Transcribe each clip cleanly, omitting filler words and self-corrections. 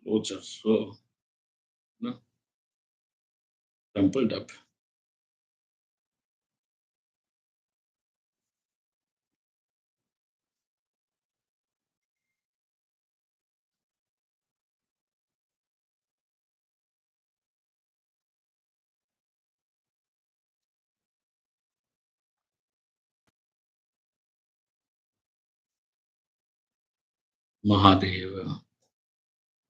clothes are so, you know, crumpled up. Mahadeva,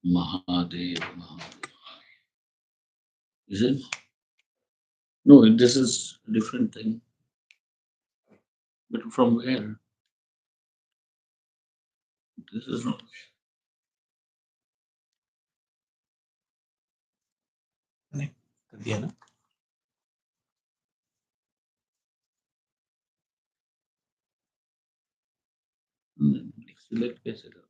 Mahadeva, Mahadeva. Is it? No, this is a different thing. But from where? This is not. Connect कर दिया ना. Select कैसे करो?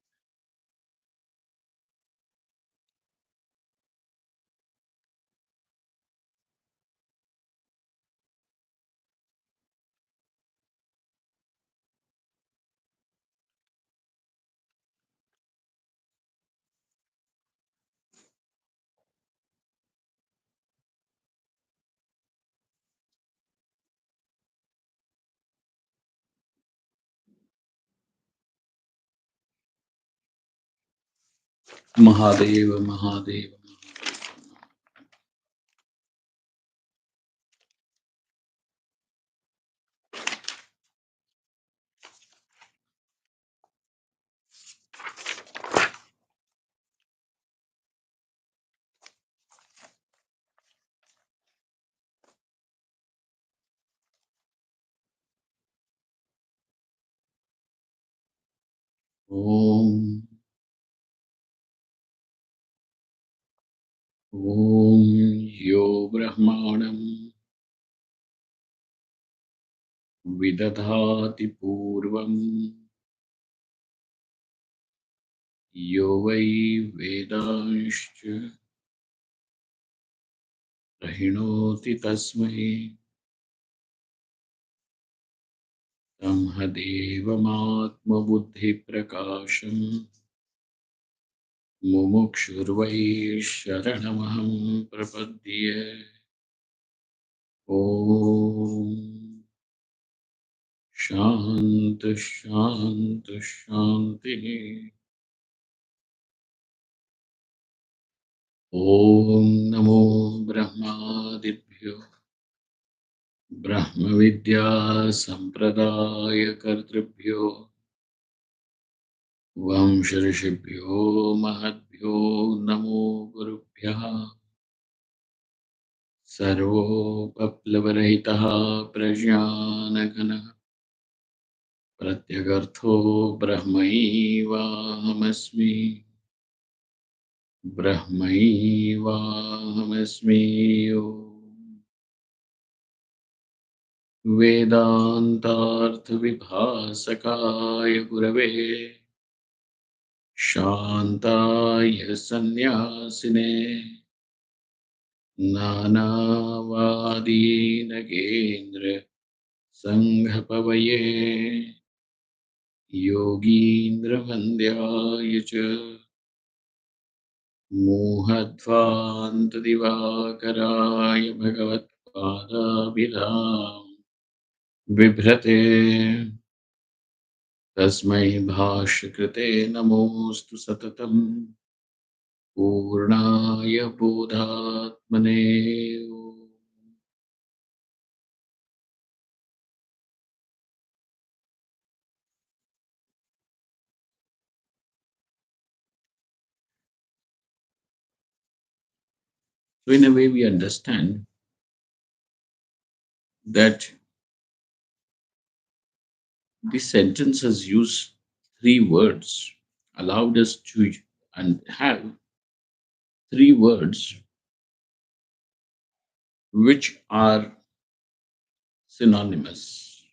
Mahadeva, Mahadeva. Om, Om, Yo Brahmanam Vidadhati Purvam Yo Vai Vedanscha Prahinoti Tasmai Tamhadevamatma Buddhi Prakasham Mumukshurvai Sharanamaham Prapadye. Om Shant Shant Shanti. Om Namo Brahmadibhyo Brahmavidya Sampradaya Kartribhyo Vamsharishibhyo Mahadbhyo Namo Gurubhyaha Sarvopaplavarahitaha Prajnanagana Pratyagartho Brahmaivahamasmi Brahmaivahamasmi Om वेदान्तार्थविभासकाय गुरवे शान्ताय सन्न्यासिने नानावादीनगेन्द्र सङ्घपवये योगीन्द्रवन्द्याय च मोहध्वान्तदिवाकराय भगवत्पादाभिधाम् बिभ्रते तस्मै भाष्यकृते नमोऽस्तु सततम् पूर्णाय बोधात्मने. So in a way we understand that this sentence has used three words, allowed us to and have three words which are synonymous,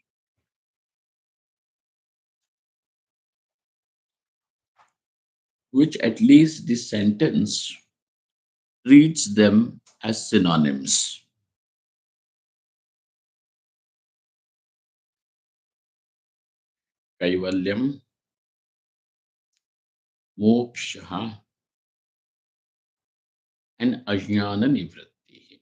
which at least this sentence treats them as synonyms. Kaivalyam, moksha, and ajnana nivritti.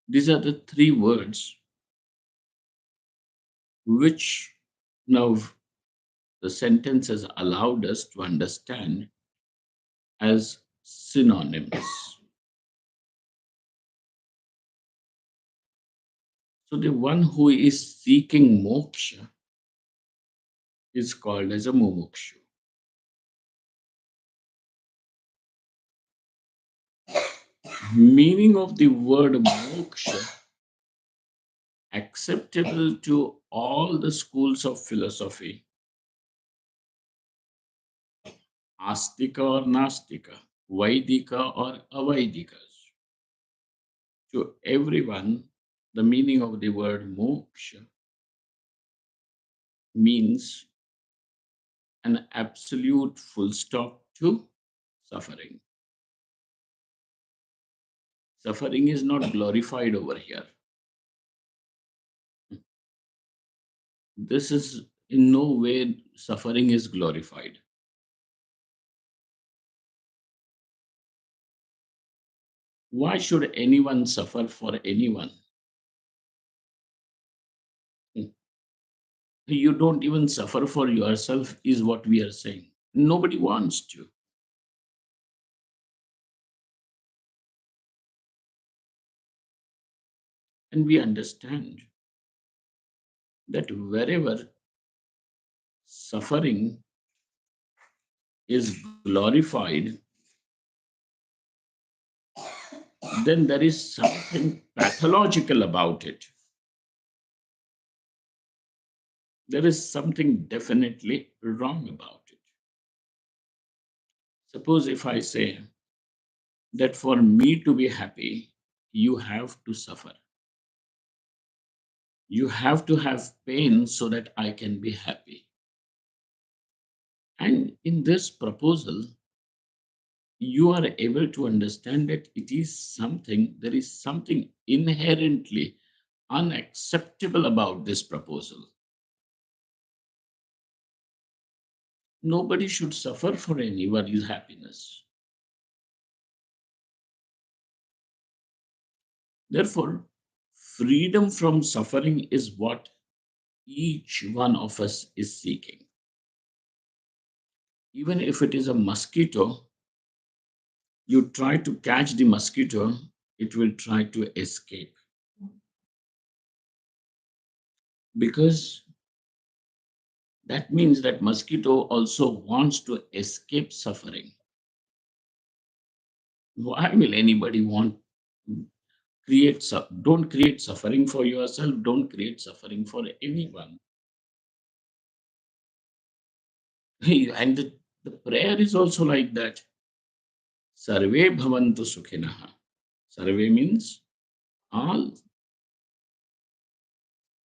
These are the three words which now the sentence has allowed us to understand as synonyms. So the one who is seeking moksha is called as a mumukshu. Meaning of the word moksha acceptable to all the schools of philosophy, astika or nastika, vaidika or avaidikas. To everyone, the meaning of the word moksha means an absolute full stop to suffering. Suffering is not glorified over here. This is in no way suffering is glorified. Why should anyone suffer for anyone? You don't even suffer for yourself, is what we are saying. Nobody wants to. And we understand that wherever suffering is glorified, then there is something pathological about it. There is something definitely wrong about it. Suppose if I say that for me to be happy, you have to suffer. You have to have pain so that I can be happy. And in this proposal, you are able to understand that there is something inherently unacceptable about this proposal. Nobody should suffer for anybody's happiness. Therefore, freedom from suffering is what each one of us is seeking. Even if it is a mosquito, you try to catch the mosquito, it will try to escape. Because that means that mosquito also wants to escape suffering. Why will anybody want don't create suffering for yourself, don't create suffering for anyone. And the prayer is also like that. Sarve bhavantu sukhinaha. Sarve means all.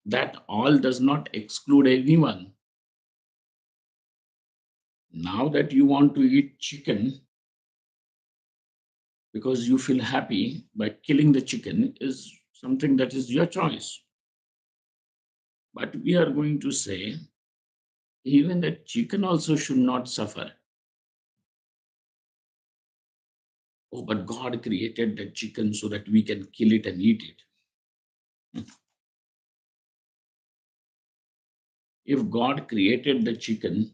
That all does not exclude anyone. Now that you want to eat chicken because you feel happy by killing the chicken is something that is your choice. But we are going to say even the chicken also should not suffer. Oh, but God created the chicken so that we can kill it and eat it. If God created the chicken,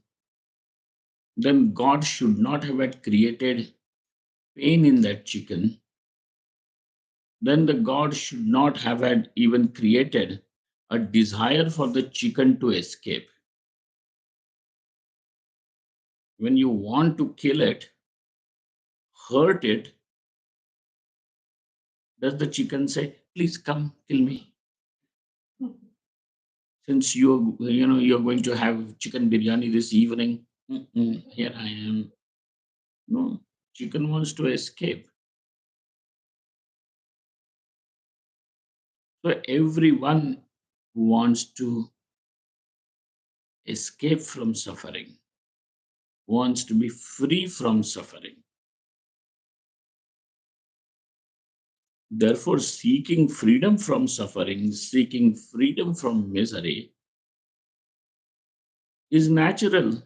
then God should not have had created pain in that chicken. Then the God should not have had even created a desire for the chicken to escape. When you want to kill it, hurt it, does the chicken say, "Please come kill me"? Since you're going to have chicken biryani this evening, here I am. No, chicken wants to escape. So everyone wants to escape from suffering, wants to be free from suffering. Therefore, seeking freedom from suffering, seeking freedom from misery is natural.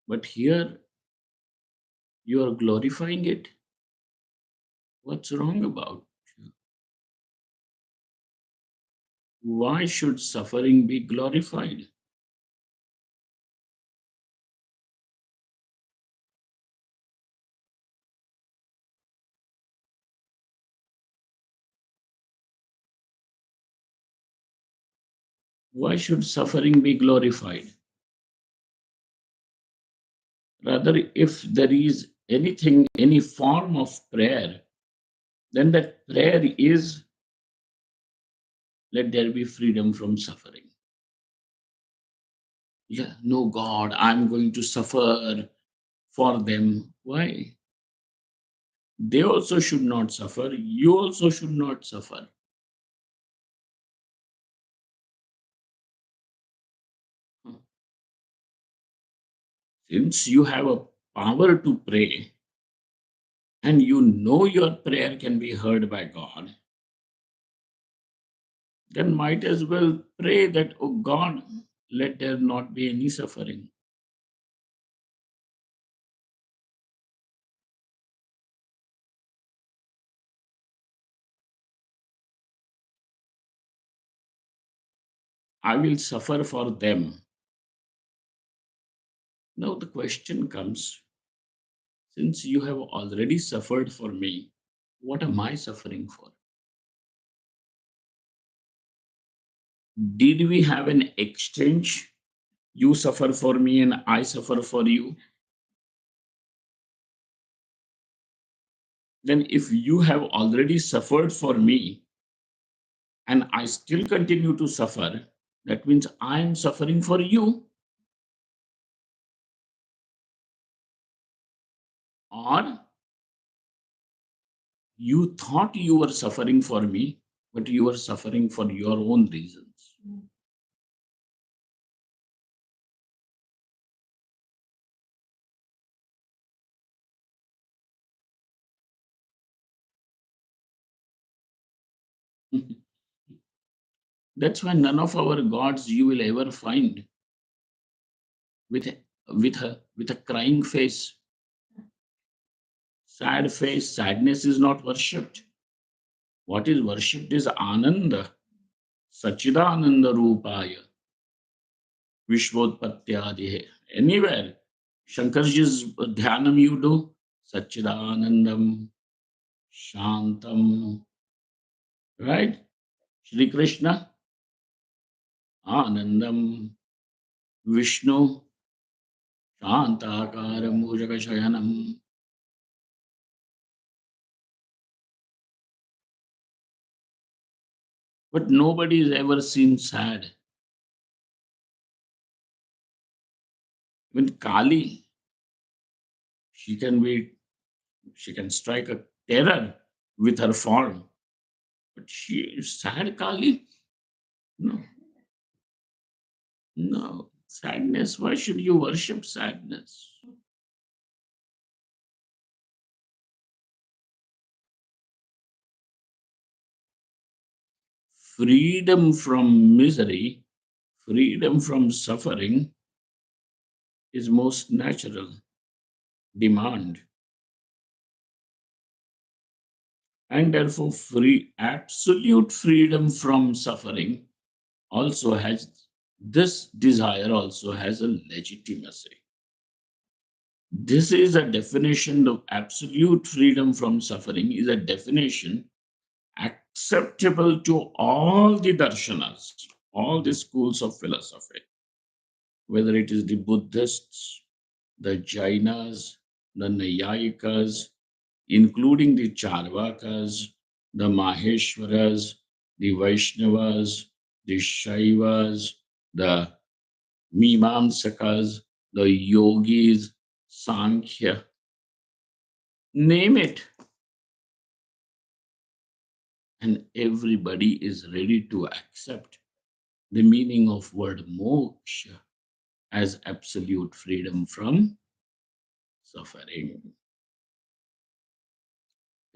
But here you are glorifying it. What's wrong about you? Why should suffering be glorified? Why should suffering be glorified? Rather, if there is anything, any form of prayer, then that prayer is, let there be freedom from suffering. Yeah, no, God, I'm going to suffer for them. Why? They also should not suffer. You also should not suffer. Since you have a power to pray and you know your prayer can be heard by God, then might as well pray that, oh God, let there not be any suffering. I will suffer for them. Now the question comes, since you have already suffered for me, what am I suffering for? Did we have an exchange? You suffer for me and I suffer for you. Then, if you have already suffered for me and I still continue to suffer, that means I am suffering for you. Or you thought you were suffering for me, but you were suffering for your own reasons. That's why none of our gods you will ever find with with a crying face, sad face. Sadness is not worshipped. What is worshipped is Ananda, Sachidananda Rupaya, Vishwotpatyadihe. Anywhere, Shankarji's Dhyanam you do, Sachidanandam, Shantam, right? Shri Krishna, Anandam, Vishnu, Shantakaram, Bhujagashayanam. But nobody is ever seen sad. Even Kali, she can be, she can strike a terror with her form. But she is sad Kali? No, no. Sadness, why should you worship sadness? Freedom from misery, freedom from suffering is most natural demand. And therefore, absolute freedom from suffering also has, this desire also has a legitimacy. This is a definition of absolute freedom from suffering, is a definition acceptable to all the darshanas, all the schools of philosophy, whether it is the Buddhists, the Jainas, the Nayayikas, including the Charvakas, the Maheshwaras, the Vaishnavas, the Shaivas, the Mimamsakas, the Yogis, Sankhya, name it. And everybody is ready to accept the meaning of word moksha as absolute freedom from suffering.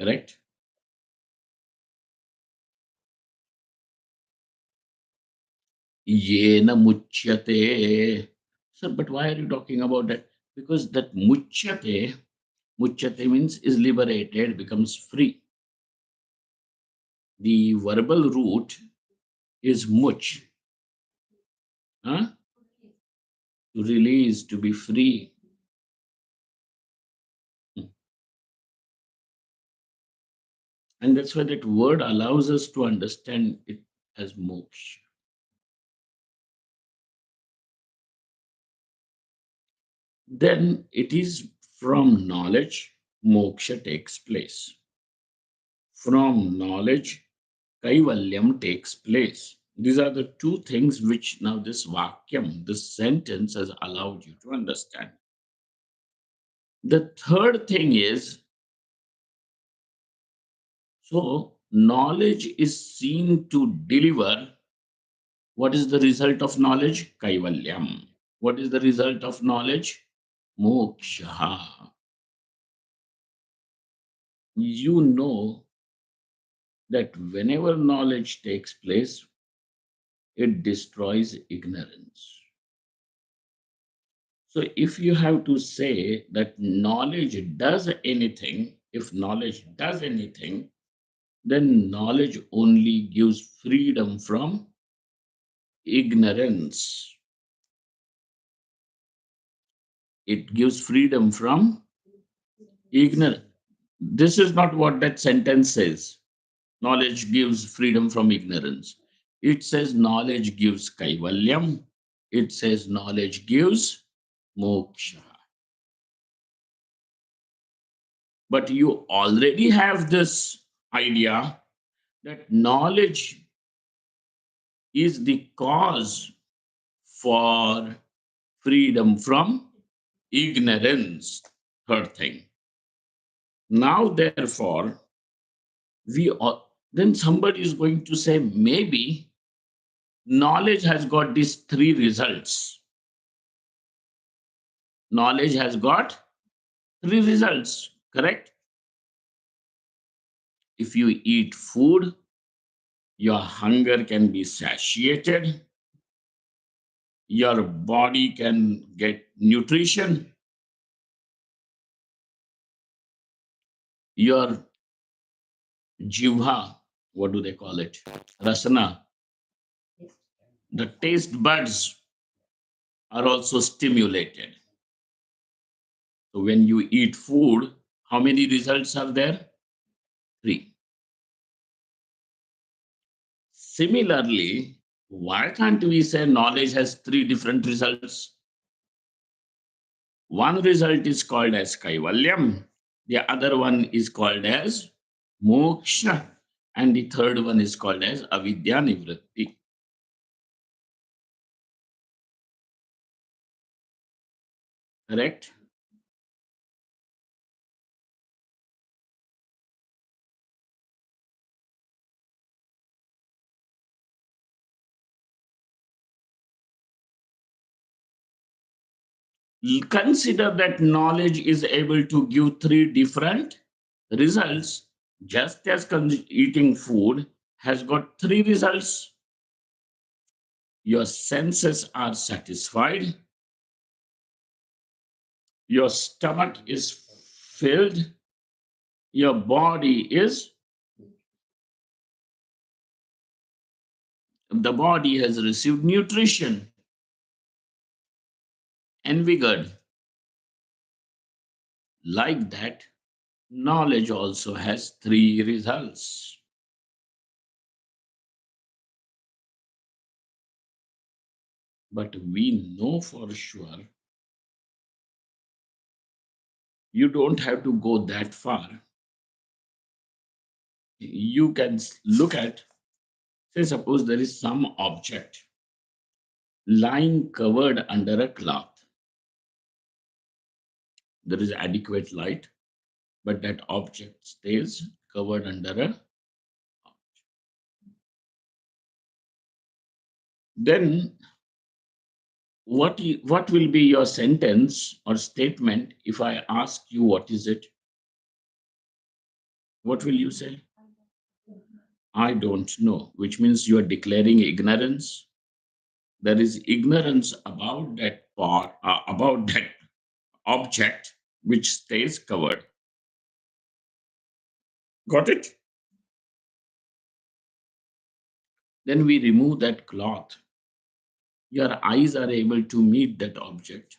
Correct? Yena muchyate. Sir, but why are you talking about that? Because that muchyate means is liberated, becomes free. The verbal root is much, huh? To release, to be free. And that's why that word allows us to understand it as moksha. Then it is from knowledge moksha takes place. From knowledge, kaivalyam takes place. These are the two things which now this vakyam, this sentence has allowed you to understand. The third thing is, so knowledge is seen to deliver. What is the result of knowledge? Kaivalyam. What is the result of knowledge? Moksha. You know that whenever knowledge takes place, it destroys ignorance. So if you have to say that knowledge does anything, if knowledge does anything, then knowledge only gives freedom from ignorance. It gives freedom from ignorance. This is not what that sentence says. Knowledge gives freedom from ignorance. It says knowledge gives kaivalyam. It says knowledge gives moksha. But you already have this idea that knowledge is the cause for freedom from ignorance. Third thing. Now, therefore, then somebody is going to say maybe knowledge has got these three results. Knowledge has got three results, correct? If you eat food, your hunger can be satiated, your body can get nutrition, your jivha, what do they call it? Rasana, the taste buds are also stimulated. So when you eat food, how many results are there? Three. Similarly, why can't we say knowledge has three different results? One result is called as kaivalyam, the other one is called as moksha, and the third one is called as avidya nivritti. Correct? Consider that knowledge is able to give three different results, just as eating food has got three results. Your senses are satisfied, your stomach is filled, your body is, the body has received nutrition and vigored. Like that, knowledge also has three results. But we know for sure you don't have to go that far. You can look at, say, suppose there is some object lying covered under a cloth. There is adequate light, but that object stays covered under a. Then what will be your sentence or statement if I ask you what is it? What will you say? I don't know, which means you are declaring ignorance. There is ignorance about that part, about that object which stays covered. Got it? Then we remove that cloth. Your eyes are able to meet that object.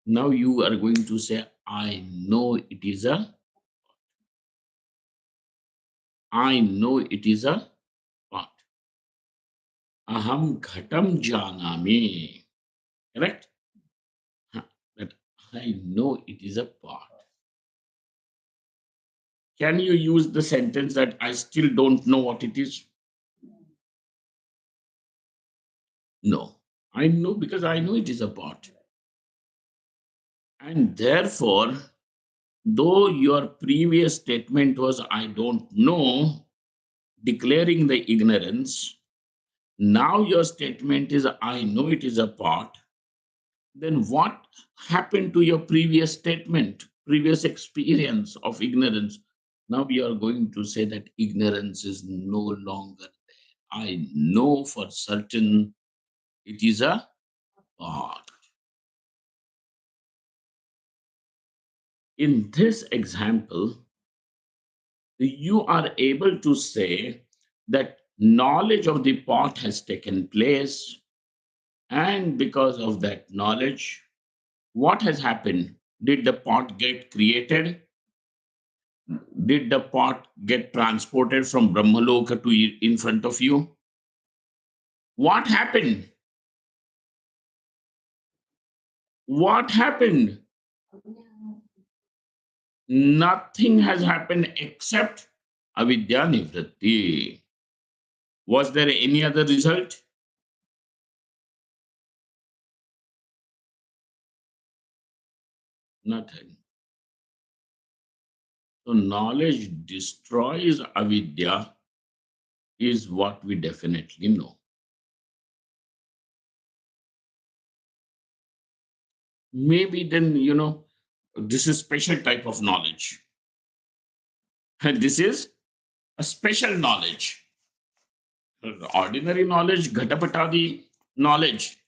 Now you are going to say, I know it is a, I know it is a pot. Aham ghatam janami. Correct? Huh, that I know it is a pot. Can you use the sentence that I still don't know what it is? No. I know because I know it is a pot. And therefore, though your previous statement was I don't know, declaring the ignorance, now your statement is I know it is a pot. Then what happened to your previous statement, previous experience of ignorance? Now we are going to say that ignorance is no longer there. I know for certain it is a pot. In this example, you are able to say that knowledge of the pot has taken place, and because of that knowledge, what has happened? Did the pot get created? Did the pot get transported from Brahmaloka to in front of you? What happened? What happened? Nothing has happened except avidya nivritti. Was there any other result? Nothing. So knowledge destroys avidya is what we definitely know. Maybe then, this is special type of knowledge. And this is a special knowledge. Ordinary knowledge, ghatapatadi knowledge,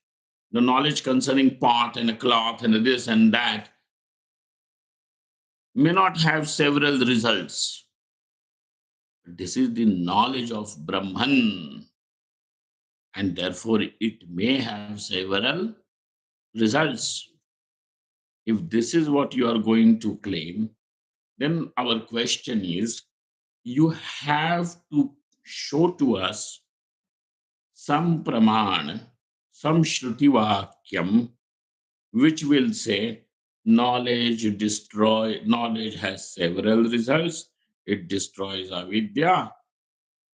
the knowledge concerning pot and a cloth and this and that may not have several results. This is the knowledge of Brahman, and therefore it may have several results. If this is what you are going to claim, then our question is you have to show to us some praman, some shruti vakyam, which will say knowledge has several results. It destroys avidya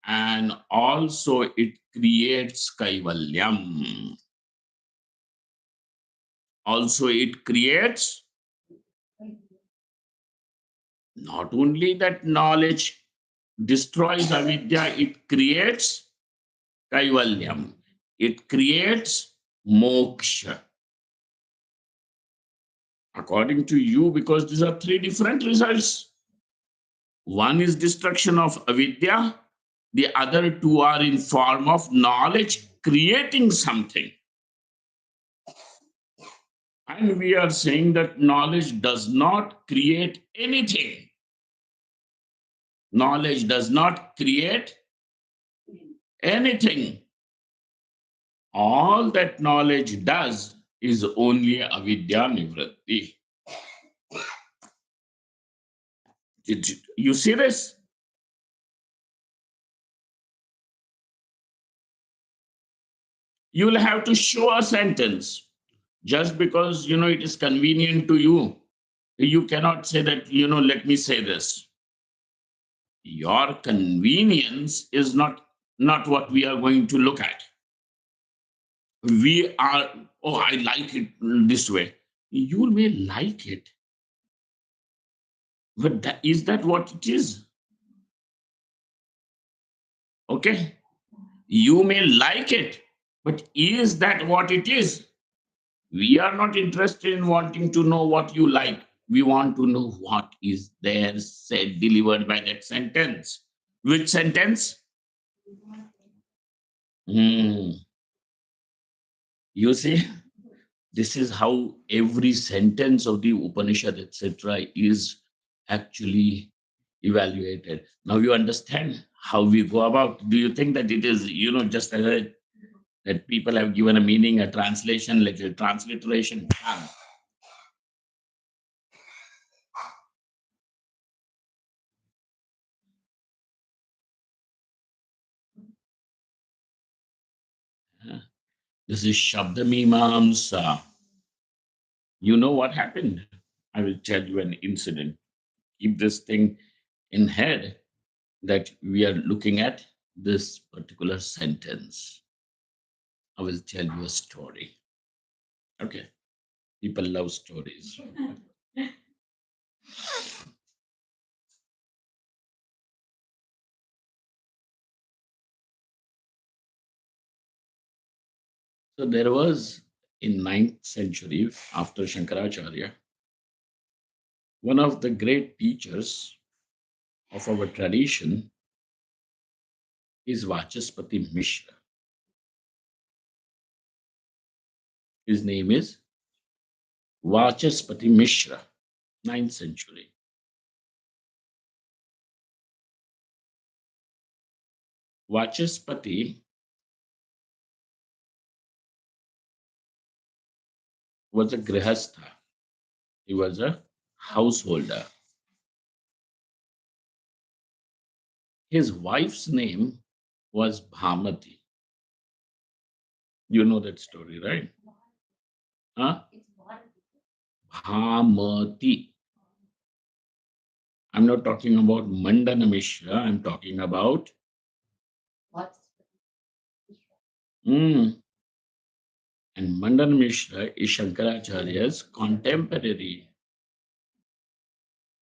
and also it creates kaivalyam. Also, it creates not only that knowledge destroys avidya, it creates kaivalyam. It creates moksha. According to you, because these are three different results. One is destruction of avidya, the other two are in form of knowledge creating something. And we are saying that knowledge does not create anything. Knowledge does not create anything. All that knowledge does is only avidya nivritti. Did you see this? You will have to show a sentence. Just because it is convenient to you, you cannot say that let me say this. Your convenience is not what we are going to look at. We are, oh, I like it this way. You may like it, but is that what it is? Okay, you may like it, but is that what it is? We are not interested in wanting to know what you like. We want to know what is there said, delivered by that sentence. Which sentence? Hmm. You see, This is how every sentence of the Upanishad, etc., is actually evaluated. Now you understand how we go about. Do you think that it is, just as that people have given a meaning, a translation, like a transliteration? This is Shabdamimamsa. You know what happened? I will tell you an incident. Keep this thing in head that we are looking at this particular sentence. I will tell you a story. Okay. People love stories. So there was in ninth century after Shankaracharya, one of the great teachers of our tradition is Vachaspati Mishra. His name is Vachaspati Mishra, ninth century. Vachaspati was a grihastha. He was a householder. His wife's name was Bhamati. You know that story, right? Huh? Bhamati. I'm not talking about Mandana Mishra. I'm talking about mm, and Mandana Mishra is Shankaracharya's contemporary.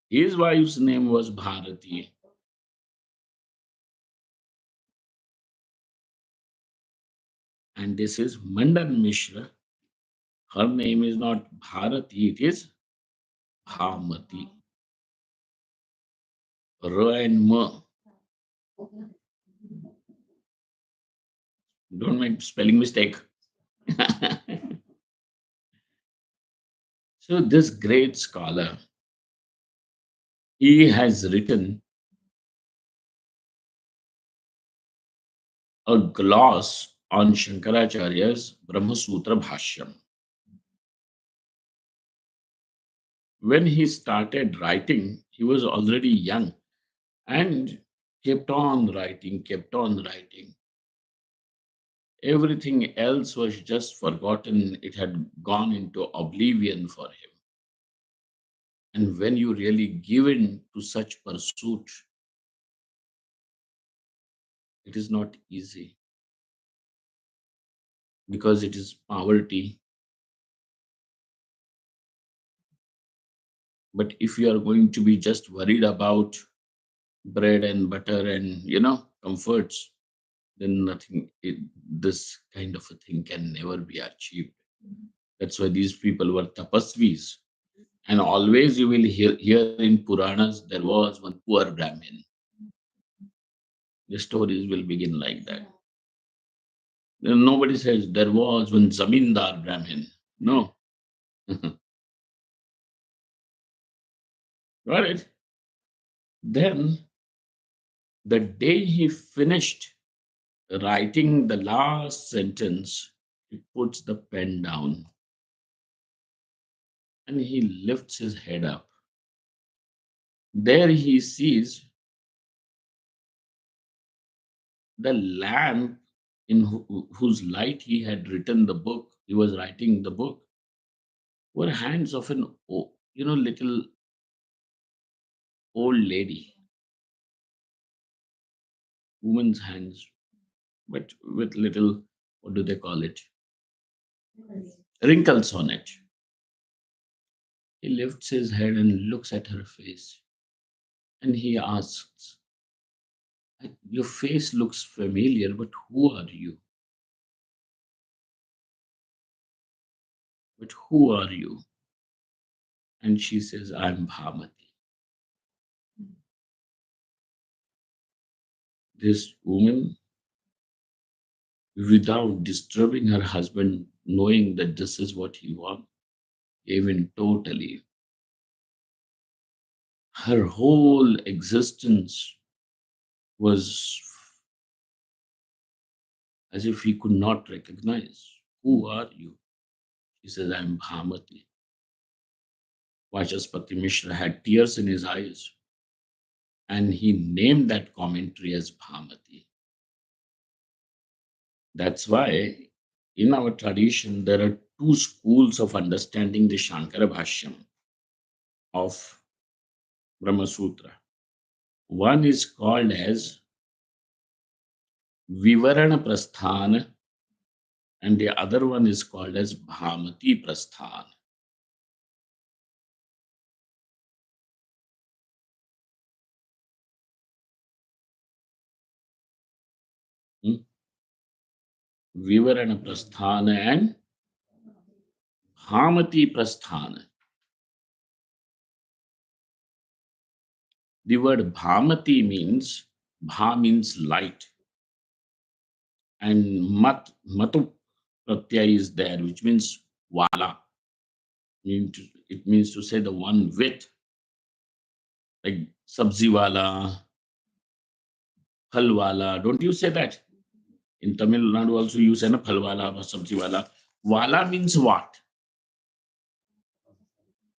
His wife's name was Bharati, and this is Mandana Mishra. Her name is not Bharati, it is Bhamati. R and M. Don't make spelling mistake. So this great scholar, he has written a gloss on Shankaracharya's Brahma Sutra Bhashyam. When he started writing, he was already young and kept on writing. Everything else was just forgotten. It had gone into oblivion for him. And when you really give in to such pursuit, it is not easy because it is poverty. But if you are going to be just worried about bread and butter and comforts, then this kind of a thing can never be achieved. That's why these people were tapasvis. And always you will hear in Puranas, there was one poor Brahmin. The stories will begin like that. Then nobody says there was one Zamindar Brahmin. No. Got it? Then the day he finished writing the last sentence, he puts the pen down and he lifts his head up. There he sees the lamp in whose light he had written the book, he was writing the book, were hands of an little old lady, woman's hands, but with little, what do they call it, wrinkles on it. He lifts his head and looks at her face and he asks, your face looks familiar, but who are you? But who are you? And she says, I'm Bhamati. This woman, without disturbing her husband, knowing that this is what he wants, gave in totally. Her whole existence was as if he could not recognize. Who are you? He says, I'm Bhamati. Vachaspati Mishra had tears in his eyes and he named that commentary as Bhamati. That's why in our tradition there are two schools of understanding the Shankara Bhashyam of Brahma Sutra. One is called as Vivarana Prasthana and the other one is called as Bhamati Prasthana. Hmm? Vivarana Prasthana and Bhamati Prasthana. The word Bhamati means, Bha means light, and Matu Pratyaya is there, which means Wala. It means to say the one with, like Sabzi Wala, Phal Wala. Don't you say that? In Tamil Nadu also you say na Phal Wala or Sabzi Wala. Wala means what?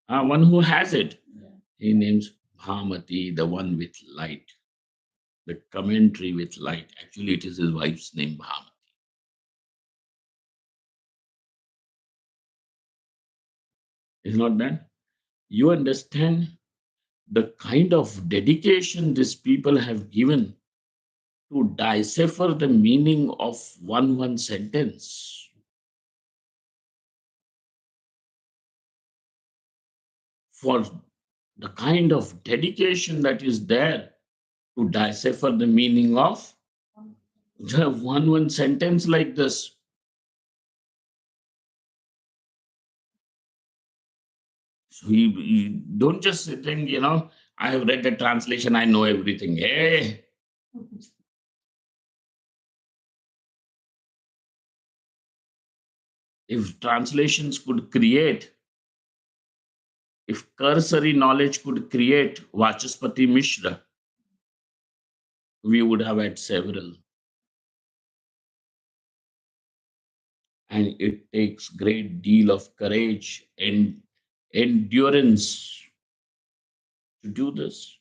One who has it. He names Bhamati, the one with light, the commentary with light. Actually, it is his wife's name, Bhamati. Is not that? You understand the kind of dedication these people have given to decipher the meaning of one sentence. For the kind of dedication that is there to decipher the meaning of the one sentence like this. So you don't just think, I have read the translation, I know everything. Hey, if translations could create, if cursory knowledge could create Vachaspati Mishra, we would have had several. And it takes great deal of courage and endurance to do this.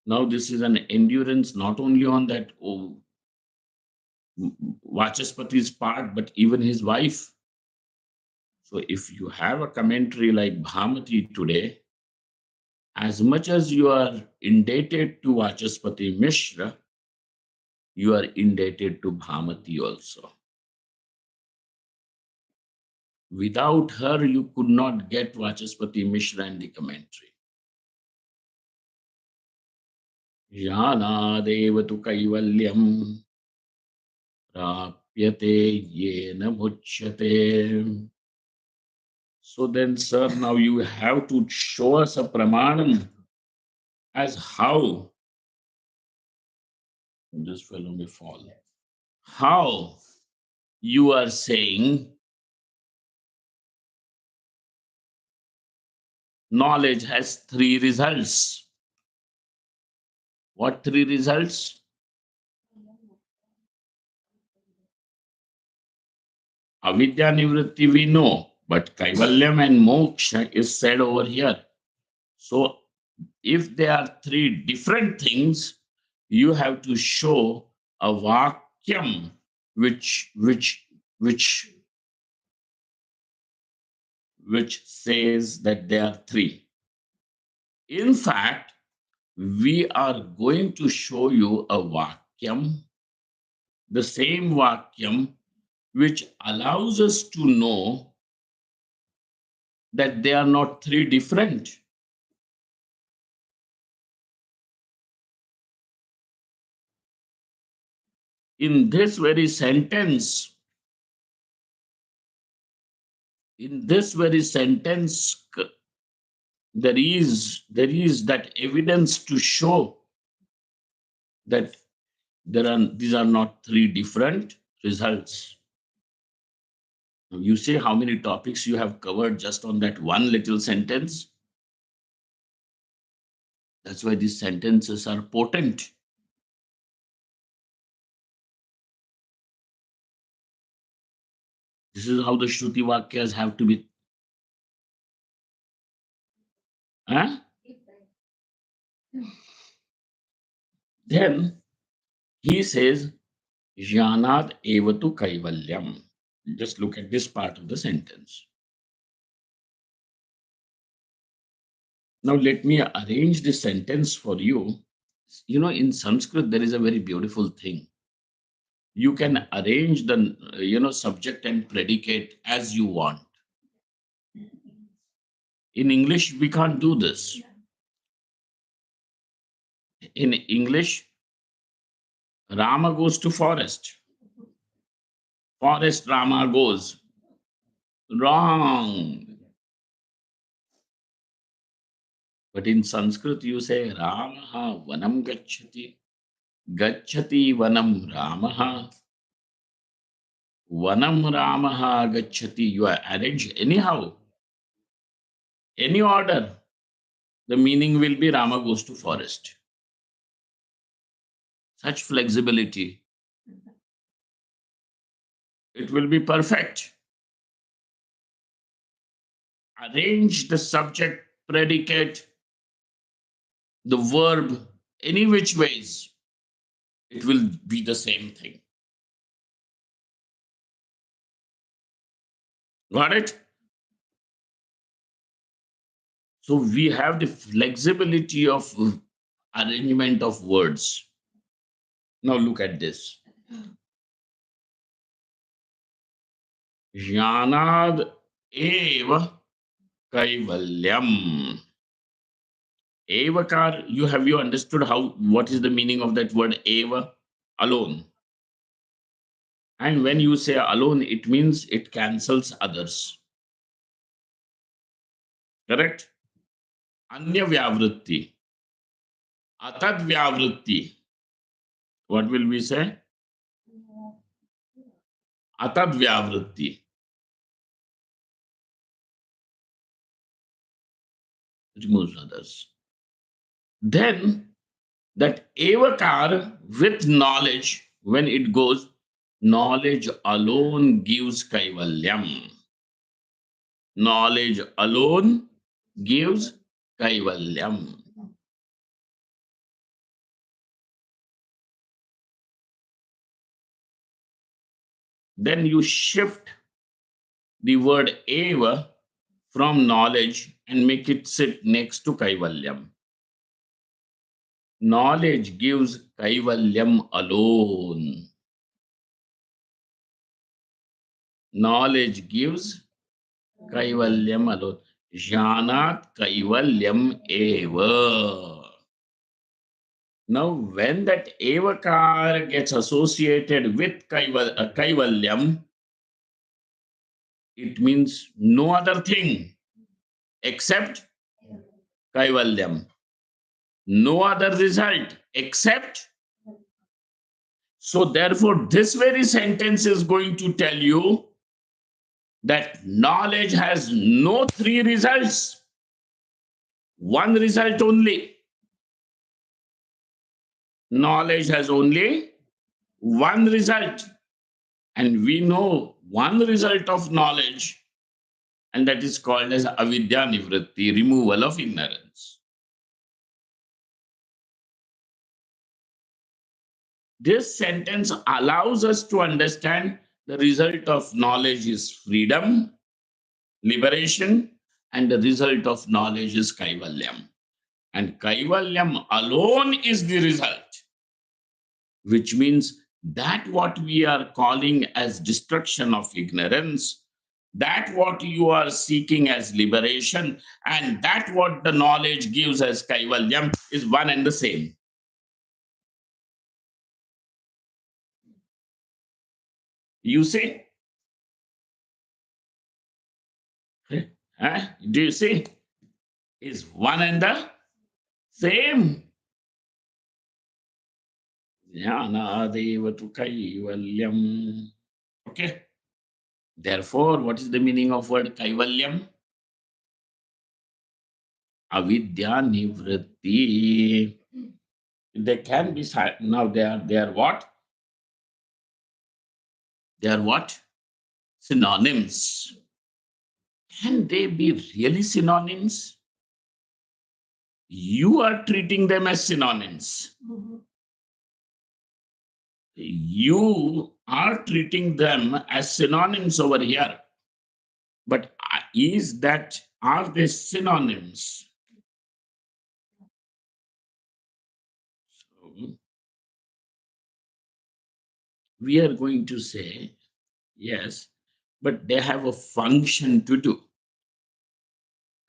Now, this is an endurance not only on that Vachaspati's part, but even his wife. So, if you have a commentary like Bhamati today, as much as you are indebted to Vachaspati Mishra, you are indebted to Bhamati also. Without her, you could not get Vachaspati Mishra and the commentary. Janadev tu kaivalyam prapyate yena muchyate. So then, sir, now you have to show us a pramanam as how this fellow may fall. How you are saying knowledge has three results. What three results? Avidya nivritti we know, but kaivalyam and moksha is said over here. So if there are three different things, you have to show a vakyam which which says that there are three. In fact, we are going to show you a vakyam, the same vakyam which allows us to know that they are not three different. In this very sentence, in this very sentence, there is that evidence to show that These are not three different results. You see how many topics you have covered just on that one little sentence. That's why these sentences are potent. This is how the Shruti Vakyas have to be. Huh? Then he says, Jnanad evatu kaivalyam. Just look at this part of the sentence. Now let me arrange this sentence for you. You know, in Sanskrit, there is a very beautiful thing. You can arrange the subject and predicate as you want. In English, we can't do this. In English, Rama goes to forest. Forest Rama goes. Wrong. But in Sanskrit, you say Ramaha vanam gacchati. Gacchati vanam Ramaha. Vanam Ramaha gacchati. You are arranged anyhow. Any order. The meaning will be Rama goes to forest. Such flexibility. It will be perfect. Arrange the subject, predicate, the verb, any which ways. It will be the same thing. Got it? So we have the flexibility of arrangement of words. Now look at this. Jnanad eva kaivalyam. Evakar, you understood what is the meaning of that word eva? Alone. And when you say alone, it means it cancels others. Correct? Anya vyavritti. Atad vyavritti. What will we say? Atad vyavritti. Removes others. Then that evakar with knowledge, when it goes, knowledge alone gives kaivalyam. Knowledge alone gives kaivalyam. Then you shift the word eva from knowledge and make it sit next to kaivalyam. Knowledge gives kaivalyam alone. Knowledge gives kaivalyam alone. Jnanat kaivalyam eva. Now, when that evakar gets associated with kaivalyam, it means no other thing except kaivalyam. No other result except. So, therefore, this very sentence is going to tell you that knowledge has no three results, one result only. Knowledge has only one result. And we know one result of knowledge, and that is called as avidya nivritti, removal of ignorance. This sentence allows us to understand the result of knowledge is freedom, liberation, and the result of knowledge is kaivalyam. And kaivalyam alone is the result, which means that what we are calling as destruction of ignorance, that what you are seeking as liberation, and that what the knowledge gives as kaivalyam is one and the same. You see? Huh? Do you see? Is one and the same. Jnanadeva tu kaivalyam. Okay. Therefore, what is the meaning of word kaivalyam? Avidya nivritti. They can be now they are what? They are what? Synonyms. Can they be really synonyms? You are treating them as synonyms. You are treating them as synonyms over here. But are they synonyms? So we are going to say yes, but they have a function to do.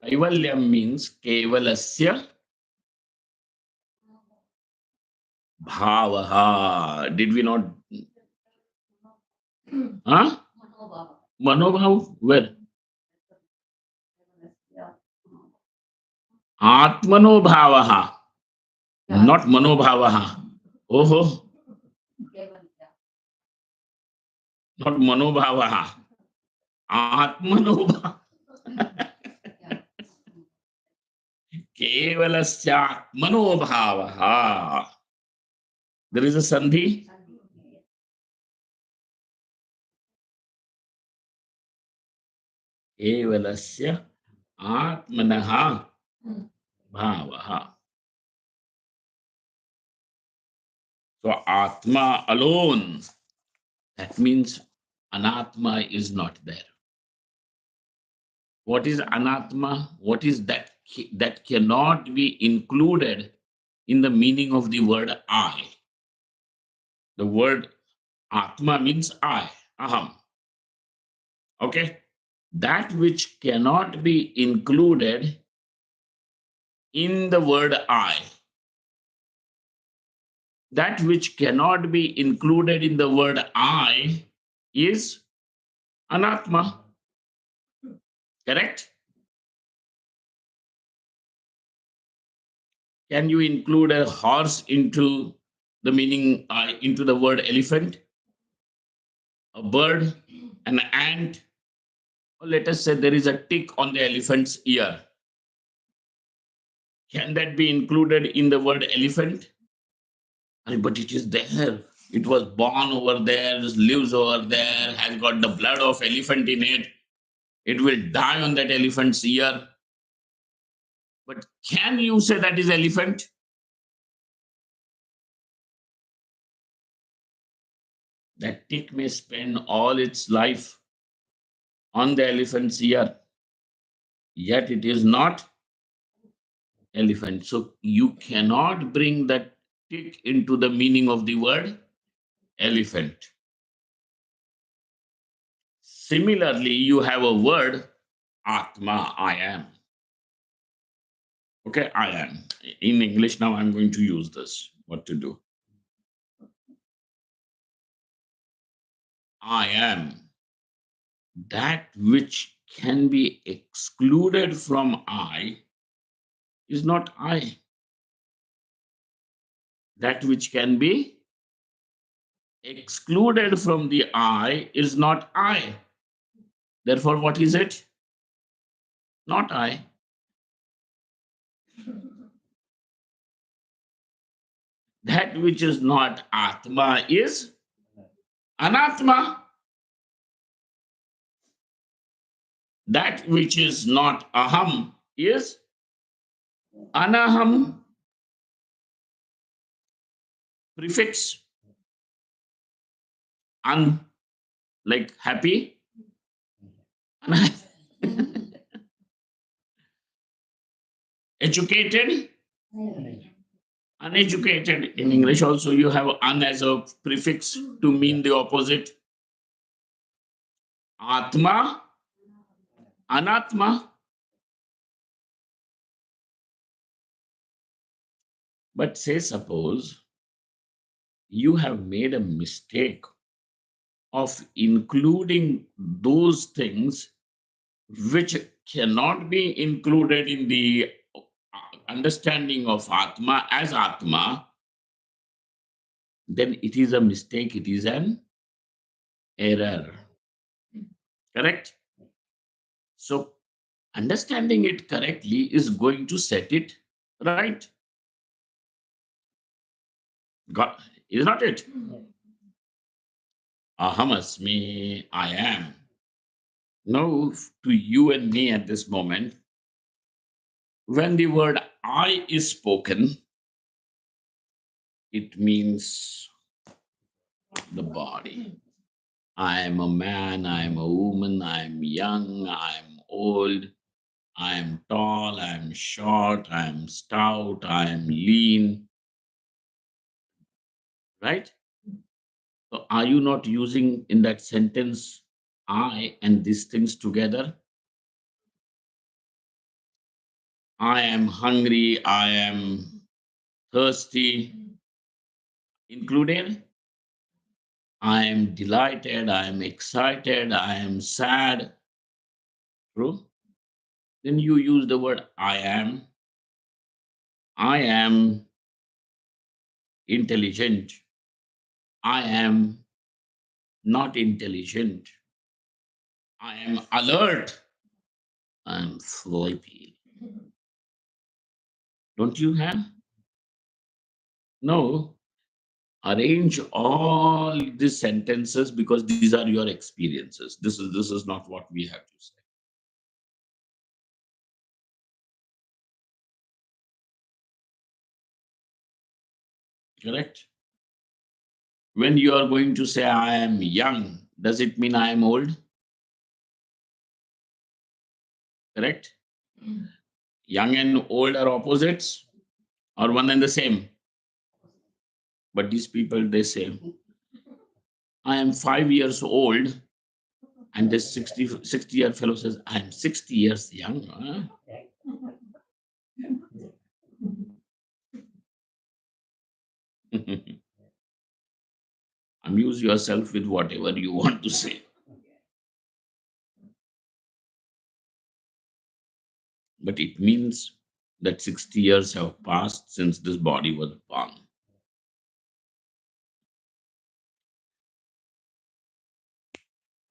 Kaivalyam means kevalasya bhavaha. Did we not? Huh? Manobhav? Where? Atmano bhavaha. Not manobhavaha. Oh, not manobhavaha. Atmanobhavaha. Kevalasya atmanobhavaha. There is a sandhi. Kevalasya atmanaha bhavaha. So atma alone. That means anatma is not there. What is anatma? What is that that cannot be included in the meaning of the word I? The word atma means I, aham. Okay? That which cannot be included in the word I. That which cannot be included in the word I is anatma. Correct? Can you include a horse into the meaning, into the word elephant? A bird, an ant, or let us say there is a tick on the elephant's ear. Can that be included in the word elephant? But it is there. It was born over there, lives over there, has got the blood of elephant in it. It will die on that elephant's ear. But can you say that is elephant? That tick may spend all its life on the elephant's ear, yet it is not elephant. So you cannot bring that tick into the meaning of the word elephant. Similarly, you have a word atma, I am. Okay, I am. In English, now I'm going to use this. What to do? I am. That which can be excluded from I is not I. That which can be excluded from the I is not I. Therefore, what is it? Not I. That which is not Atma is Anatma. That which is not Aham is Anaham. Prefix un, like happy. Educated, uneducated. In English, also, you have un as a prefix to mean the opposite. Atma, Anatma. But say, suppose you have made a mistake of including those things which cannot be included in the understanding of Atma as Atma, then it is a mistake, it is an error. Correct? So, understanding it correctly is going to set it right. God, is not it? Ahamasmi, I am. Now, to you and me at this moment, when the word I is spoken, it means the body. I am a man, I am a woman, I am young, I am old, I am tall, I am short, I am stout, I am lean, right? So are you not using in that sentence I and these things together? I am hungry, I am thirsty, included. I am delighted, I am excited, I am sad. True? Then you use the word I am intelligent, I am not intelligent, I am alert, I am sleepy. Don't you have? No. Arrange all these sentences because these are your experiences. This is not what we have to say. Correct? When you are going to say I am young, does it mean I am old? Correct? Young and old are opposites or one and the same. But these people they say, I am 5 years old, and this 60-year fellow says, I am 60 years young. Huh? Amuse yourself with whatever you want to say. But it means that 60 years have passed since this body was born.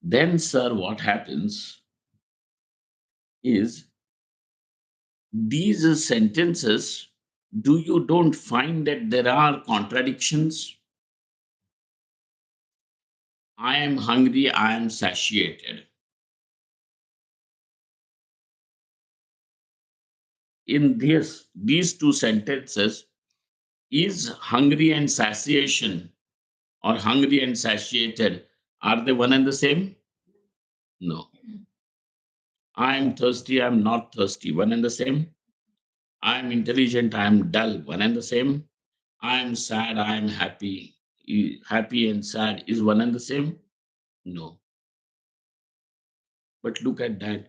Then, sir, what happens is these sentences, do you don't find that there are contradictions? I am hungry, I am satiated. In these two sentences, is hungry and satiation or hungry and satiated, are they one and the same? No. I am thirsty, I am not thirsty, one and the same. I am intelligent, I am dull, one and the same. I am sad, I am happy. Happy and sad is one and the same? No. But look at that.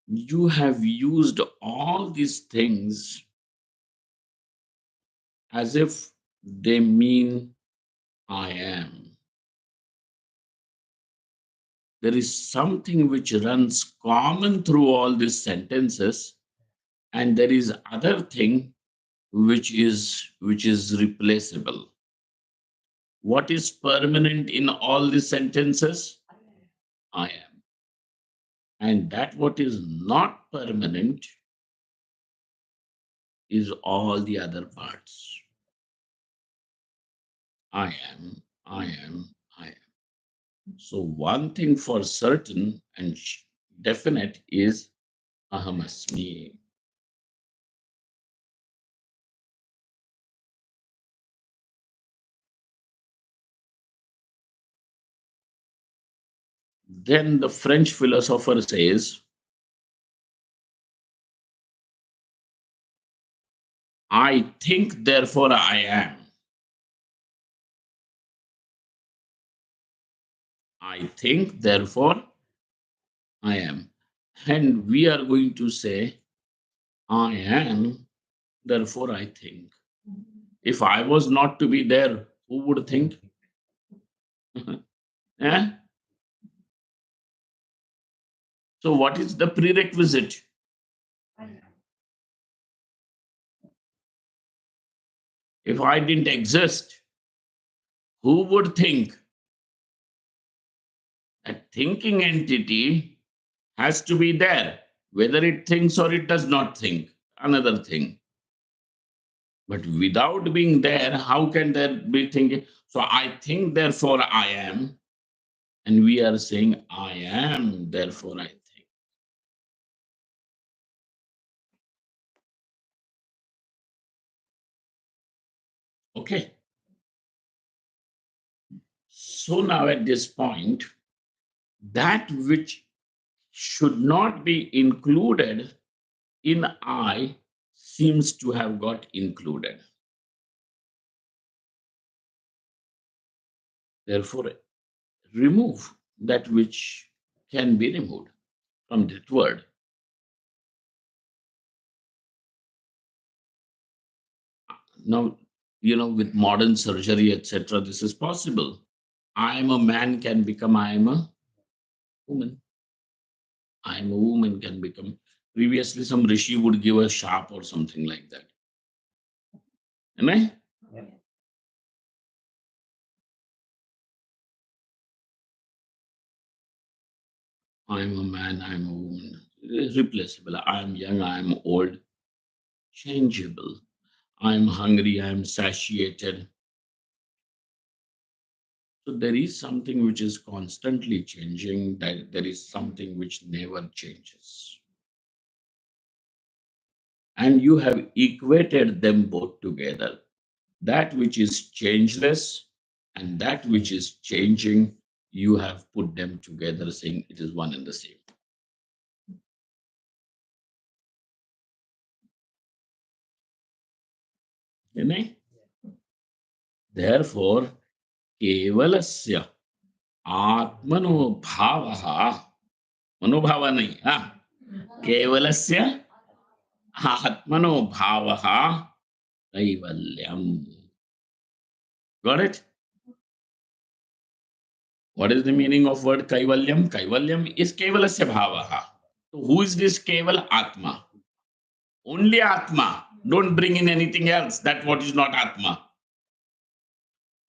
You have used all these things as if they mean I am. There is something which runs common through all these sentences, and there is other thing which is replaceable. What is permanent in all these sentences? I am. And that what is not permanent is all the other parts. I am, I am, I am. So one thing for certain and definite is ahamasmi. Then the French philosopher says, I think, therefore I am. I think, therefore I am. And we are going to say, I am, therefore I think. If I was not to be there, who would think? Eh? So, what is the prerequisite? If I didn't exist, who would think? A thinking entity has to be there, whether it thinks or it does not think, another thing. But without being there, how can there be thinking? So I think, therefore I am. And we are saying, I am, therefore I think. Okay. So now at this point, that which should not be included in I seems to have got included. Therefore, remove that which can be removed from that word. Now, with modern surgery, etc., this is possible. I am a man can become I am a woman. I am a woman can become. Previously, some rishi would give a sharp or something like that. Am I? Yeah. I am a man, I am a woman. Replaceable. I am young, I am old. Changeable. I am hungry, I am satiated. So there is something which is constantly changing, that there is something which never changes. And you have equated them both together. That which is changeless and that which is changing, you have put them together, saying it is one and the same. Isn't? Therefore, केवलस्य आत्मनो भावः मनोभाव नहीं केवलस्य आत्मनो भावः Kaivalyam. Got it? What is the meaning of word kaivalyam? Kaivalyam is kevalasya bhavaha. So who is this keval? Atma. Only Atma. Don't bring in anything else. That what is not Atma.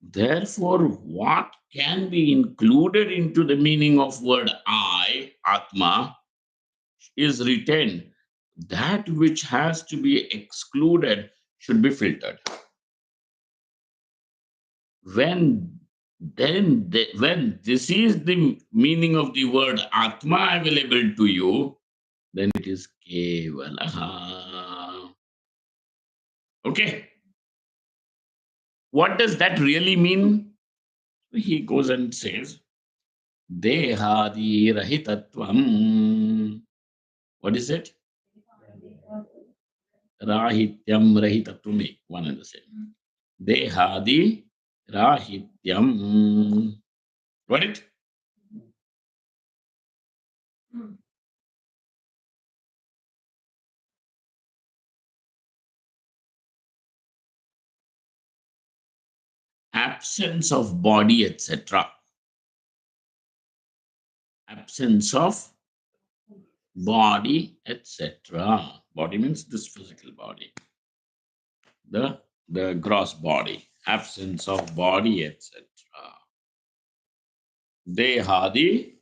Therefore, what can be included into the meaning of word I, Atma, is retained. That which has to be excluded should be filtered. When when this is the meaning of the word Atma available to you, then it is Kevalaha. Okay. What does that really mean? He goes and says, Dehadi Rahitatvam. What is it? Rahityam Rahitatvam. One and the same. Dehadi Rahityam. Got it? Absence of body, etc. Absence of body, etc. Body means this physical body, the gross body. Absence of body, etc. Dehadi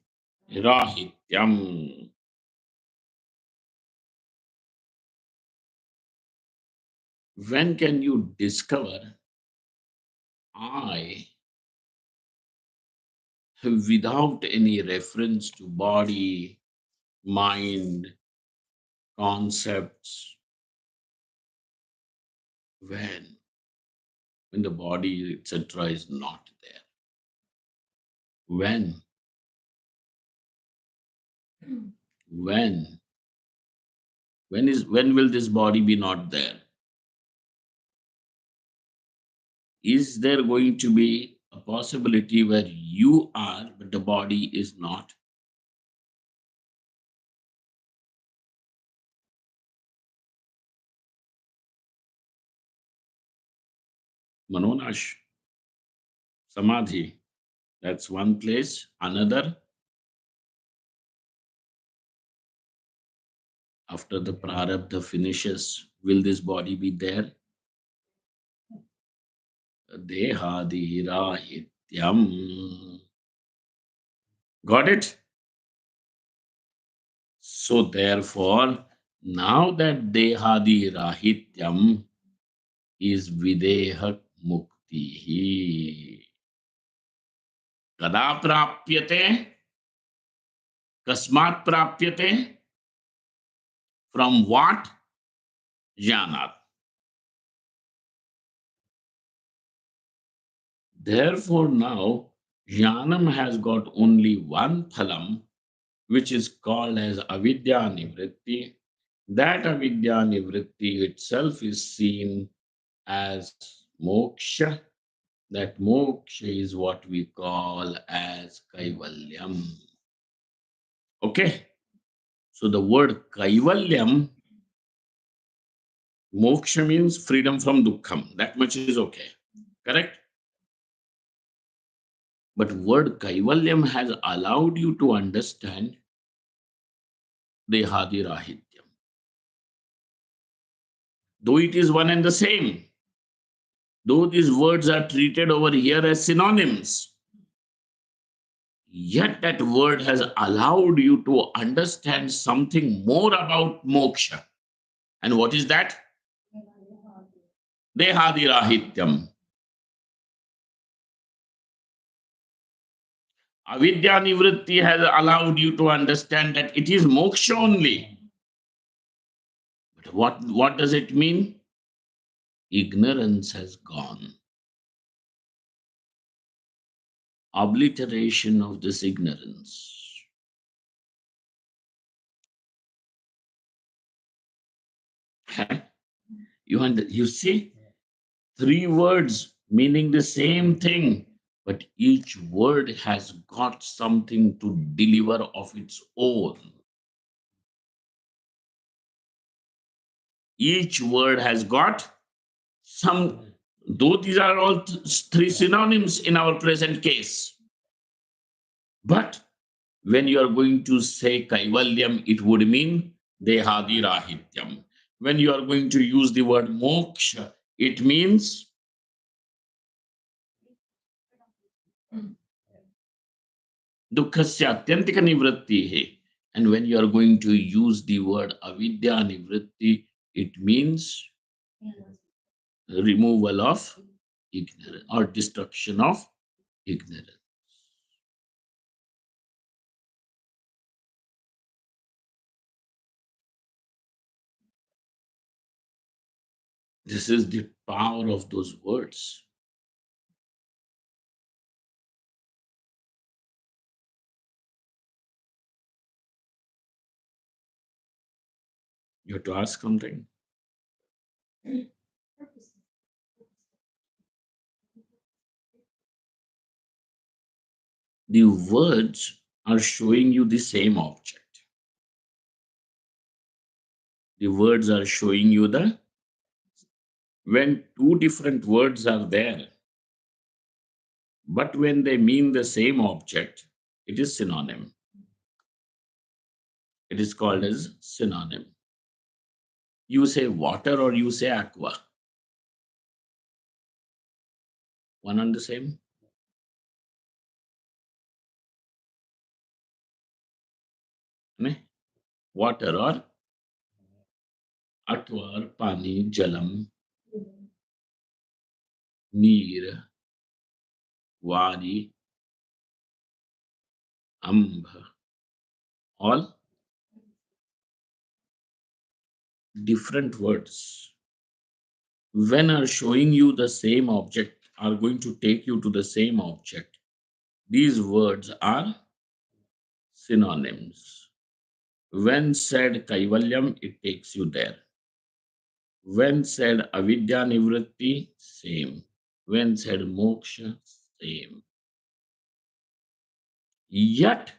rahityam. When can you discover I without any reference to body, mind, concepts? When the body, etc., is not there. When? When? When will this body be not there? Is there going to be a possibility where you are, but the body is not? Manonash, Samadhi, that's one place. Another, after the prarabdha finishes, will this body be there? Dehadirahityam. Got it? So therefore, now that Dehadirahityam is Videha Mukti. Kada prapyate? Kasmat prapyate? From what? Janat. Therefore, now Jnanam has got only one phalam, which is called as avidya nivritti. That avidya nivritti itself is seen as moksha. That moksha is what we call as kaivalyam. Okay? So the word kaivalyam, moksha means freedom from dukkham. That much is okay. Correct? But word kaivalyam has allowed you to understand Dehadirahitya. Though it is one and the same, though these words are treated over here as synonyms, yet that word has allowed you to understand something more about moksha. And what is that? Dehadirahityam. Avidya nivritti has allowed you to understand that it is moksha only. But what does it mean? Ignorance has gone. Obliteration of this ignorance. You see, three words meaning the same thing, but each word has got something to deliver of its own. Each word has got some, though these are all three synonyms in our present case. But when you are going to say kaivalyam, it would mean dehadirahityam. When you are going to use the word moksha, it means dukhasya atyantika nivritti. And when you are going to use the word avidya nivritti, it means removal of ignorance or destruction of ignorance. This is the power of those words. You have to ask something. The words are showing you the same object. The words are showing you the, when two different words are there, but when they mean the same object, it is synonym. It is called as synonym. You say water or you say aqua. One and the same. Ne? Water or aqua or pani, jalam, neer, wadi, ambha. All different words. When are showing you the same object, are going to take you to the same object. These words are synonyms. When said kaivalyam, it takes you there. When said avidya nivritti, same. When said moksha, same. Yet,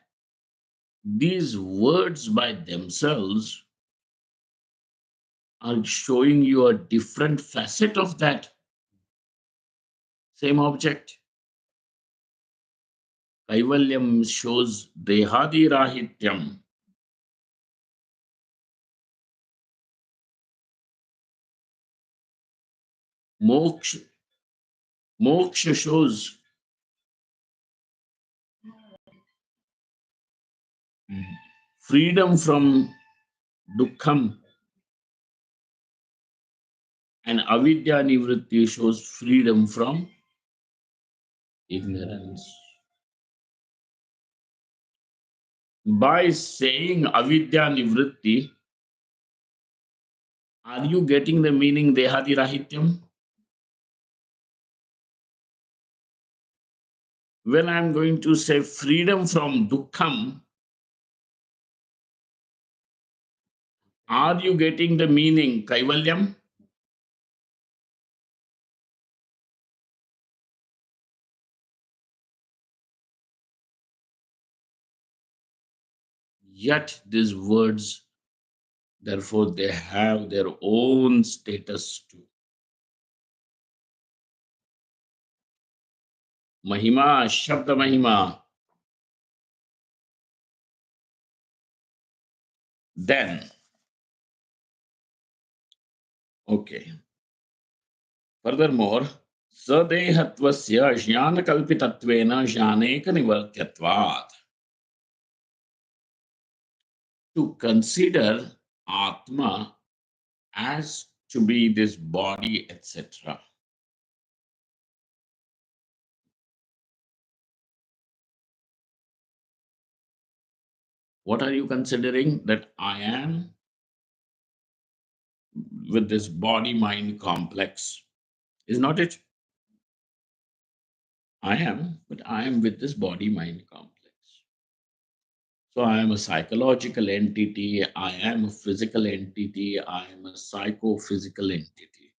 these words by themselves are showing you a different facet of that same object. Kaivalyam shows dehadi rahityam. Moksha, Moksha shows freedom from dukkham, and avidya nivritti shows freedom from ignorance. By saying avidya nivritti, are you getting the meaning dehadi rahityam? When I'm going to say freedom from dukkham, are you getting the meaning kaivalyam? Yet these words, therefore, they have their own status too. Mahima, Shabda Mahima. Then, okay. Furthermore, sadehatvasya jnanakalpitattvena jnaneka nivartyatvat. To consider Atma as to be this body, etc. What are you considering? That I am with this body mind complex. Is not it? I am, but I am with this body mind complex. So I am a psychological entity, I am a physical entity, I am a psychophysical entity.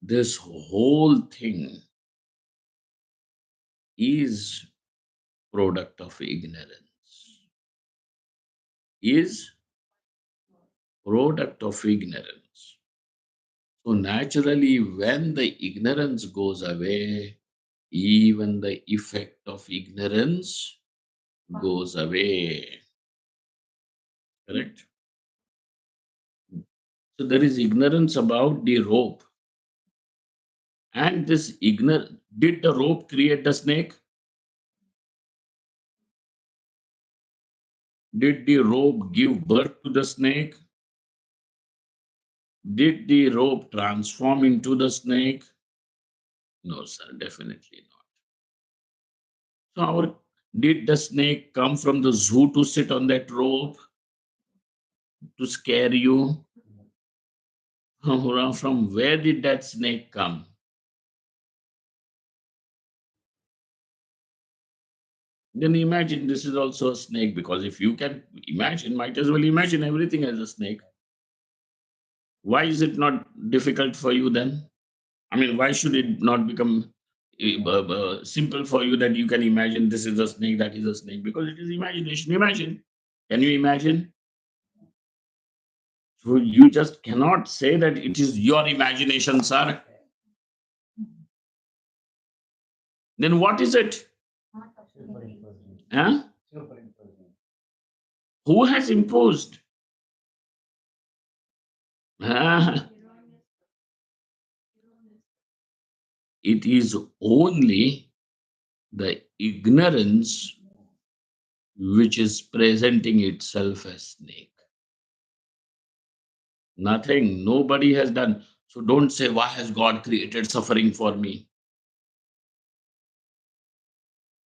This whole thing is product of ignorance. Is product of ignorance. So naturally, when the ignorance goes away, even the effect of ignorance goes away. Correct? So there is ignorance about the rope. And this ignorance, did the rope create the snake? Did the rope give birth to the snake? Did the rope transform into the snake? No, sir, definitely not. So, did the snake come from the zoo to sit on that rope to scare you? From where did that snake come? Then imagine this is also a snake, because if you can imagine, might as well imagine everything as a snake. Why is it not difficult for you then? I mean, why should it not become simple for you that you can imagine this is a snake, that is a snake? Because it is imagination. Imagine. Can you imagine? So you just cannot say that it is your imagination, sir. Then what is it? Huh? Who has imposed? Ah, it is only the ignorance which is presenting itself as snake. Nothing, nobody has done. So don't say, why has God created suffering for me?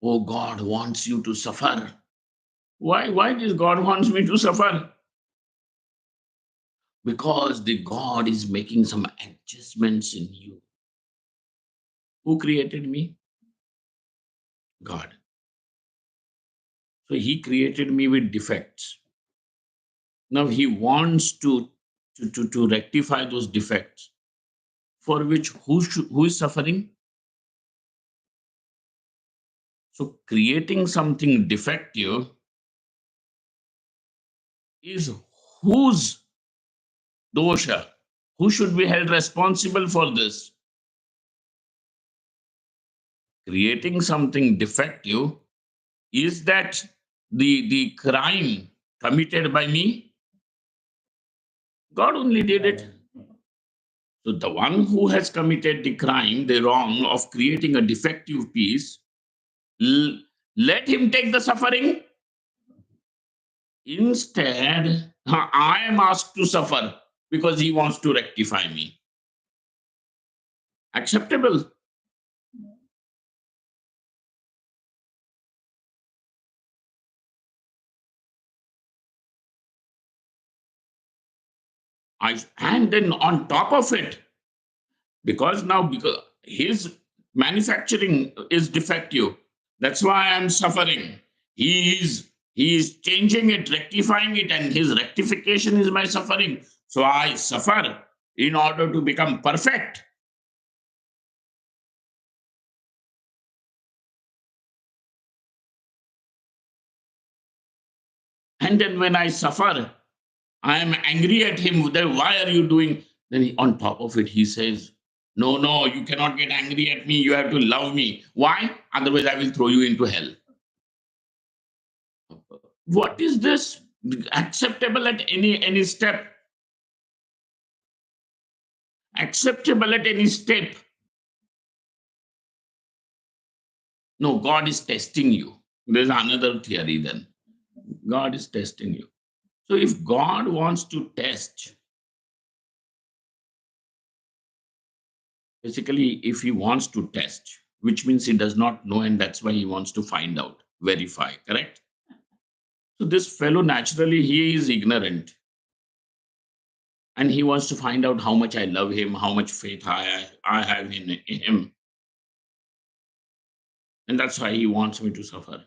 Oh, God wants you to suffer. Why does God wants me to suffer? Because the God is making some adjustments in you. Who created me? God. So he created me with defects. Now he wants to rectify those defects, for which who is suffering? So creating something defective is whose dosha? Who should be held responsible for this? Creating something defective, is that the crime committed by me? God only did it. So the one who has committed the crime, the wrong of creating a defective piece, let him take the suffering. Instead, I am asked to suffer because he wants to rectify me. Acceptable. And then on top of it, because his manufacturing is defective, that's why I'm suffering. He is changing it, rectifying it, and his rectification is my suffering. So I suffer in order to become perfect. And then when I suffer, I am angry at him. Then why are you doing? Then on top of it, he says, "No, no, you cannot get angry at me. You have to love me. Why? Otherwise, I will throw you into hell." What is this? Acceptable at any step? Acceptable at any step? No, God is testing you. There's another theory then. God is testing you. So if God wants to test, basically, if he wants to test, which means he does not know, and that's why he wants to find out, verify, correct? So this fellow, naturally, he is ignorant. And he wants to find out how much I love him, how much faith I have in him. And that's why he wants me to suffer.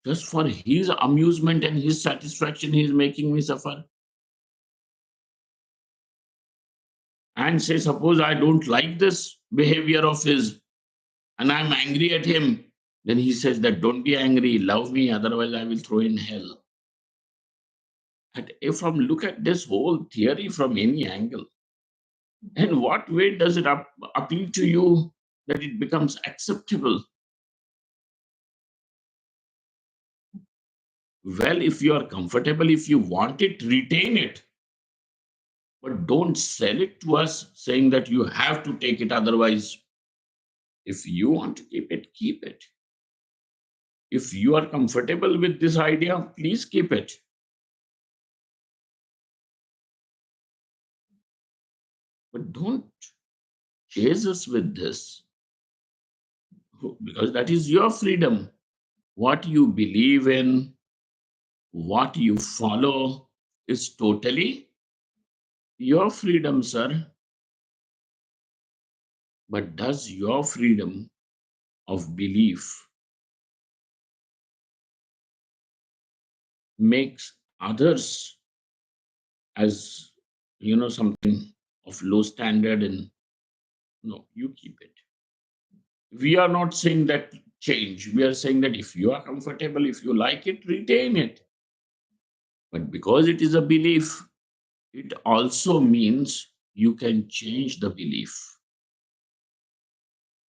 Just for his amusement and his satisfaction, he is making me suffer. And say, suppose I don't like this behavior of his and I'm angry at him, then he says that don't be angry, love me, otherwise I will throw in hell. And if I look at this whole theory from any angle, in what way does it appeal to you that it becomes acceptable? Well, if you are comfortable, if you want it, retain it. But don't sell it to us saying that you have to take it. Otherwise, if you want to keep it, keep it. If you are comfortable with this idea, please keep it. But don't chase us with this because that is your freedom. What you believe in, what you follow is totally your freedom, sir. But does your freedom of belief makes others as something of low standard? And no, you keep it. We are not saying that change. We are saying that if you are comfortable, if you like it, retain it. But because it is a belief, it also means you can change the belief.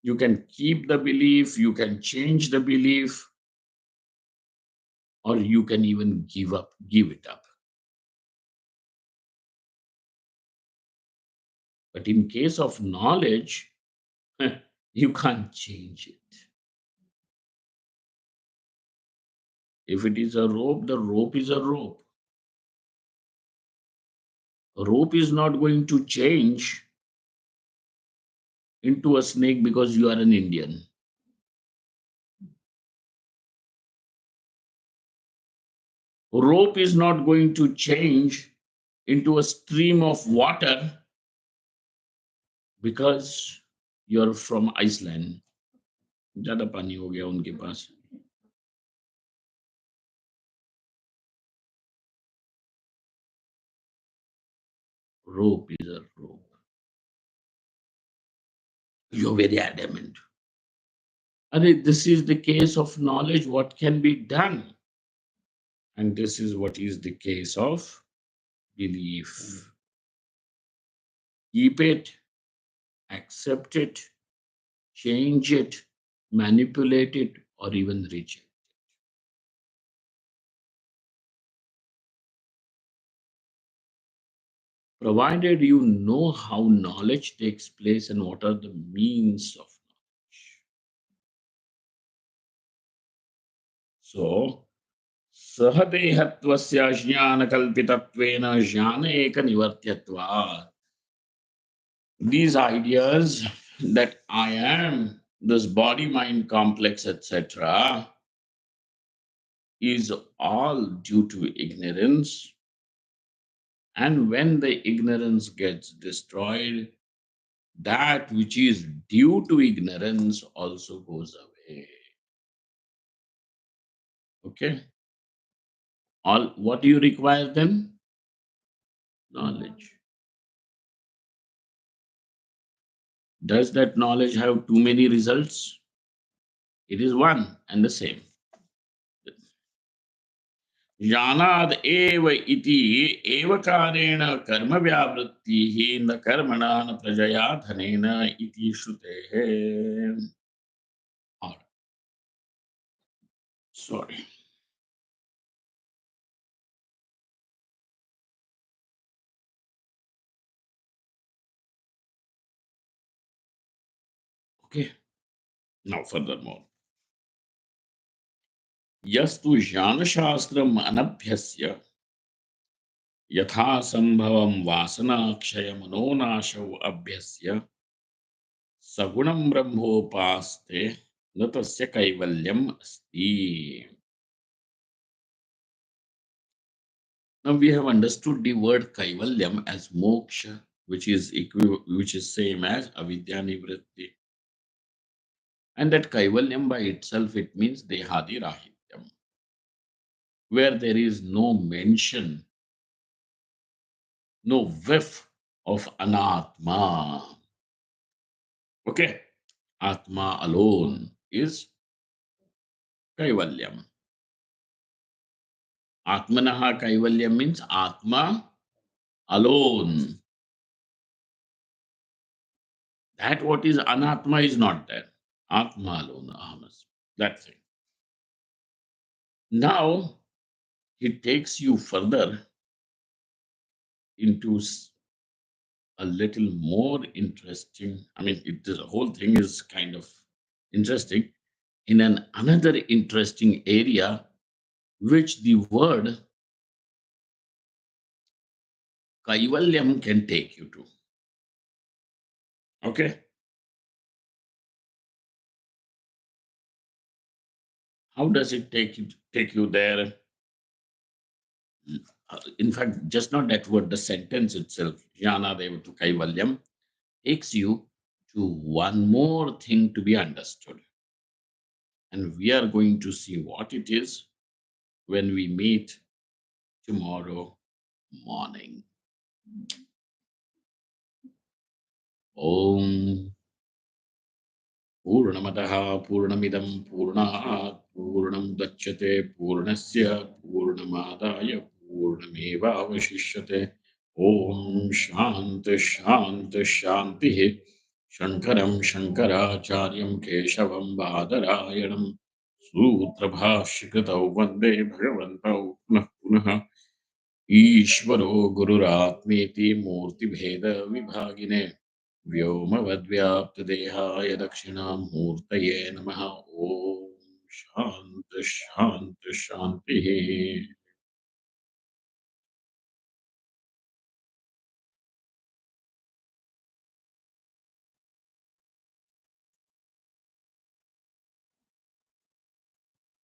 You can keep the belief, you can change the belief, or you can even give it up. But in case of knowledge, you can't change it. If it is a rope, the rope is a rope. A rope is not going to change into a snake because you are an Indian. Rope is not going to change into a stream of water because you're from Iceland. ज़्यादा पानी हो गया उनके पास. Rope is a rope. You're very adamant. And this is the case of knowledge, what can be done? And this is what is the case of belief. Keep it, accept it, change it, manipulate it, or even reject. provided you know how knowledge takes place and what are the means of knowledge. So, सहदेहत्वस्य ज्ञानकल्पितत्वेन ज्ञान एकनिवर्त्यत्वात्. These ideas that I am this body mind complex, etc., is all due to ignorance. And when the ignorance gets destroyed, that which is due to ignorance also goes away. Okay? All what do you require then? Knowledge. Does that knowledge have too many results? It is one and the same. ज्ञानाद् एव इति एवकारेण कर्मव्यावृत्तिः न कर्मणा न प्रजया धनेन इति श्रुतेः. Sorry. Okay. Now furthermore. यस्तु ज्ञानशास्त्रम् अनभ्यस्य यथा संभवं वासनाक्षयमनोनाशौ अभ्यस्य सगुणं ब्रह्मोपास्ते न तस्य कैवल्यम् अस्ति. Now we have understood the word kaivalyam as moksha, which is same as avidya nivritti. And that kaivalyam by itself, it means dehadi rahityam, where there is no mention, no whiff of anatma. Okay, atma alone is kaivalyam. Atmanaha kaivalyam means atma alone. That what is anatma is not there. Atma alone, ahamas. That thing. Now it takes you further into a little more interesting. I mean, the whole thing is kind of interesting in an another interesting area, which the word kaivalyam can take you to. Okay, how does it take you there? In fact, just not that word, the sentence itself, jnana devatu kaivalyam, takes you to one more thing to be understood. And we are going to see what it is when we meet tomorrow morning. Om Purnamadaha Purnamidam Purnat Purnam Dachyate Purnasya Purnamadaya Purnameva Avashishyate. Om Shant Shant Shanti. Shankaram Shankaracharyam Keshavam Badarayanam Sutrabhashikatau Vande Bhagavantau Punah Punah. ईश्वरो गुरुरात्मेति मूर्तिभेदविभागिने व्योमवद्व्याप्तदेहाय दक्षिणामूर्तये नमः. ॐ शान्ति शान्ति शान्तिः.